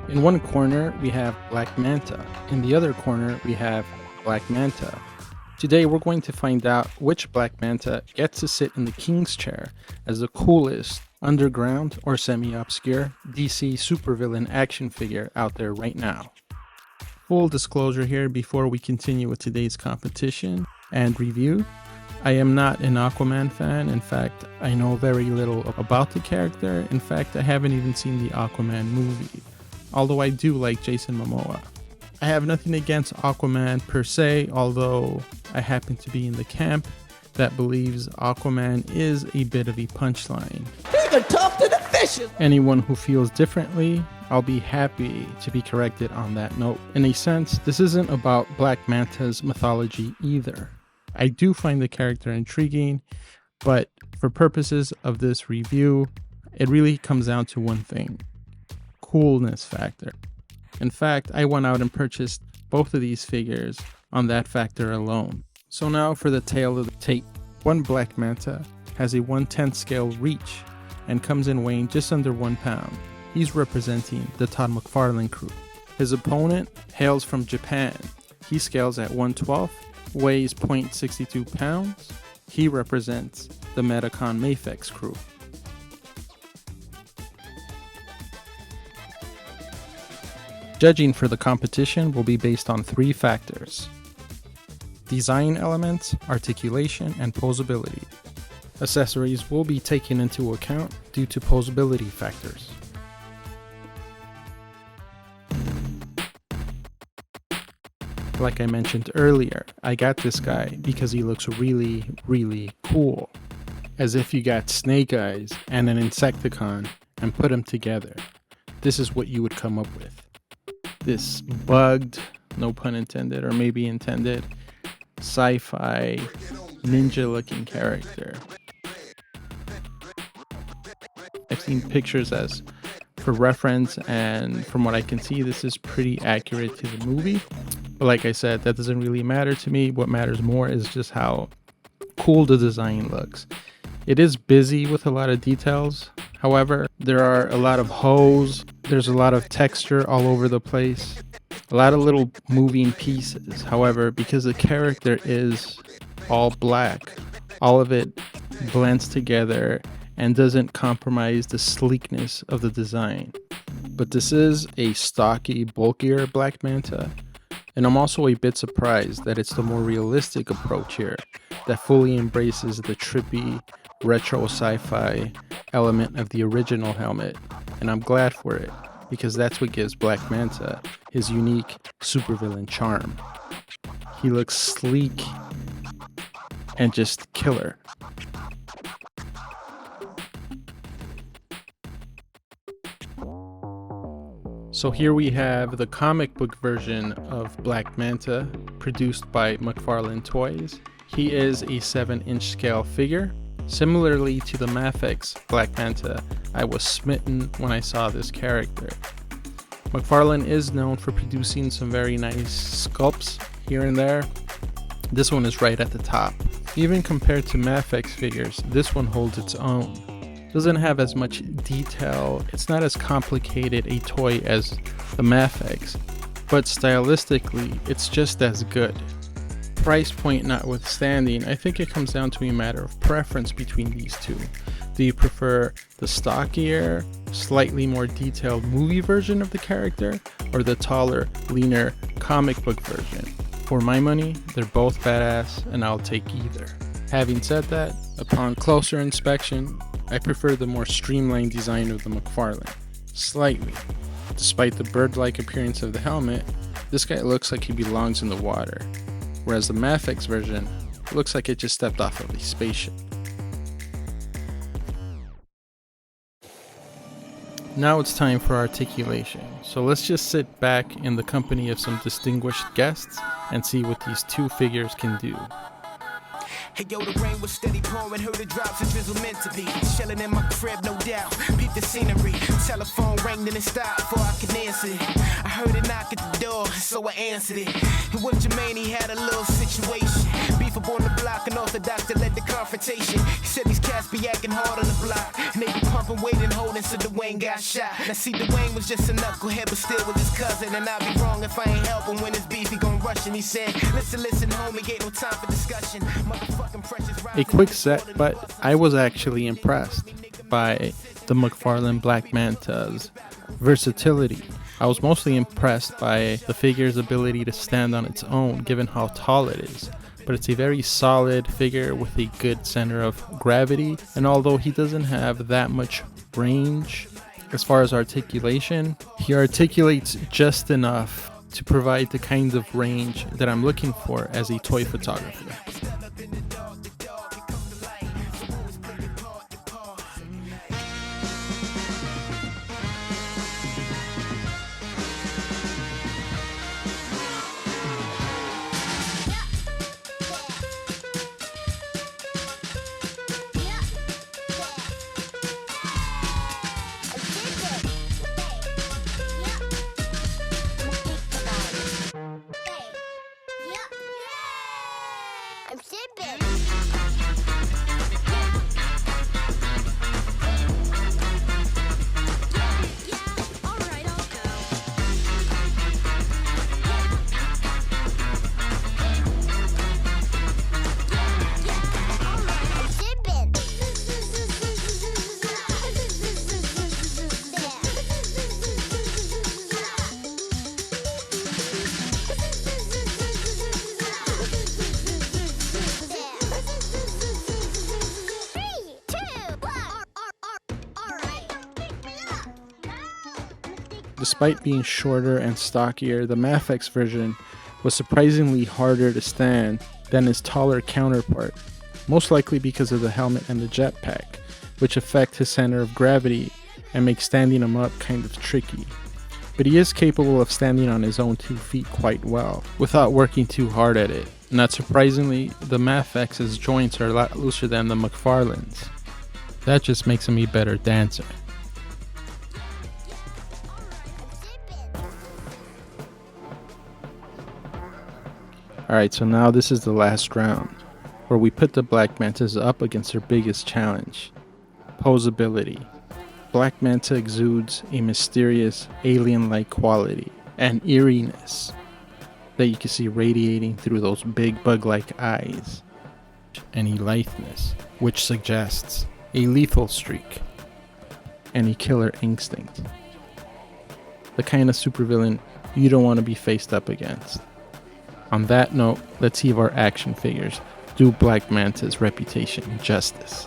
In one corner, we have Black Manta. In the other corner, we have Black Manta. Today, we're going to find out which Black Manta gets to sit in the king's chair as the coolest underground or semi-obscure DC supervillain action figure out there right now. Full disclosure here before we continue with today's competition and review. I am not an Aquaman fan. In fact, I know very little about the character. In fact, I haven't even seen the Aquaman movie, although I do like Jason Momoa. I have nothing against Aquaman per se, although I happen to be in the camp that believes Aquaman is a bit of a punchline. Even tough to the fishes! Anyone who feels differently, I'll be happy to be corrected on that note. In a sense, this isn't about Black Manta's mythology either. I do find the character intriguing, but for purposes of this review, it really comes down to one thing: coolness factor. In fact, I went out and purchased both of these figures on that factor alone. So now for the tale of the tape. One Black Manta has a 1/10 scale reach and comes in weighing just under 1 pound. He's representing the Todd McFarlane crew. His opponent hails from Japan. He scales at 1/12, weighs 0.62 pounds. He represents the Metacon Mafex crew. Judging for the competition will be based on 3 factors: design elements, articulation, and posability. Accessories will be taken into account due to posability factors. Like I mentioned earlier, I got this guy because he looks really, really cool. As if you got Snake Eyes and an Insecticon and put them together. This is what you would come up with. This bugged, no pun intended, or maybe intended, sci-fi ninja looking character. I've seen pictures as for reference, and from what I can see, this is pretty accurate to the movie. But like I said, that doesn't really matter to me. What matters more is just how cool the design looks. It is busy with a lot of details. However, there are a lot of holes. There's a lot of texture all over the place. A lot of little moving pieces. However, because the character is all black, all of it blends together and doesn't compromise the sleekness of the design. But this is a stocky, bulkier Black Manta. And I'm also a bit surprised that it's the more realistic approach here that fully embraces the trippy, retro sci-fi element of the original helmet. And I'm glad for it, because that's what gives Black Manta his unique supervillain charm. He looks sleek and just killer. So here we have the comic book version of Black Manta, produced by McFarlane Toys. He is a 7-inch scale figure. Similarly to the Mafex Black Manta, I was smitten when I saw this character. McFarlane is known for producing some very nice sculpts here and there. This one is right at the top. Even compared to Mafex figures, this one holds its own. Doesn't have as much detail, it's not as complicated a toy as the Mafex, but stylistically, it's just as good. Price point notwithstanding, I think it comes down to a matter of preference between these two. Do you prefer the stockier, slightly more detailed movie version of the character, or the taller, leaner comic book version? For my money, they're both badass, and I'll take either. Having said that, upon closer inspection, I prefer the more streamlined design of the McFarlane. Slightly. Despite the bird-like appearance of the helmet, this guy looks like he belongs in the water, whereas the Mafex version looks like it just stepped off of a spaceship. Now it's time for articulation, so let's just sit back in the company of some distinguished guests and see what these two figures can do. Hey yo, the rain was steady pouring, heard the drops, a drizzle meant to be. Chilling in my crib, no doubt, peep the scenery. Telephone rang, then it stopped before I could answer it. I heard a knock at the door, so I answered it. And with Jermaine, he had a little situation. Beef beef up on the block, and orthodox that led the confrontation. He said these cats be acting hard on the block, and they be pumping weight and holding, so Dwayne got shot. Now see, Dwayne was just a knucklehead, but still with his cousin, and I'd be wrong if I ain't help him when his beef, he gon' rush, and he said, listen, homie, ain't no time for discussion. Motherfucking precious. A quick set, but I was actually impressed by the McFarlane Black Manta's versatility. I was mostly impressed by the figure's ability to stand on its own given how tall it is, but it's a very solid figure with a good center of gravity, and although he doesn't have that much range as far as articulation, he articulates just enough to provide the kinds of range that I'm looking for as a toy photographer. I'm sipping. Despite being shorter and stockier, the Mafex version was surprisingly harder to stand than his taller counterpart, most likely because of the helmet and the jetpack, which affect his center of gravity and make standing him up kind of tricky. But he is capable of standing on his own 2 feet quite well, without working too hard at it. Not surprisingly, the Mafex's joints are a lot looser than the McFarlane's. That just makes him a better dancer. Alright, so now this is the last round, where we put the Black Mantas up against their biggest challenge, posability. Black Manta exudes a mysterious, alien-like quality and eeriness that you can see radiating through those big bug-like eyes, and a litheness, which suggests a lethal streak and a killer instinct. The kind of supervillain you don't want to be faced up against. On that note, let's see if our action figures do Black Manta's reputation justice.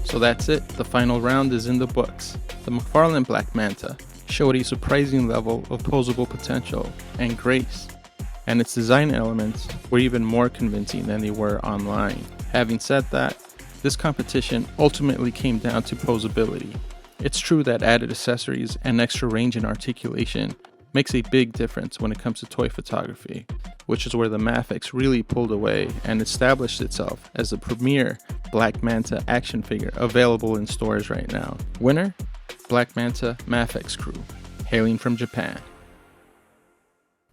So that's it, the final round is in the books. The McFarlane Black Manta showed a surprising level of posable potential and grace, and its design elements were even more convincing than they were online. Having said that, this competition ultimately came down to posability. It's true that added accessories and extra range and articulation makes a big difference when it comes to toy photography, which is where the Mafex really pulled away and established itself as the premier Black Manta action figure available in stores right now. Winner, Black Manta Mafex crew, hailing from Japan.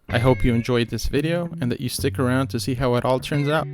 I hope you enjoyed this video and that you stick around to see how it all turns out.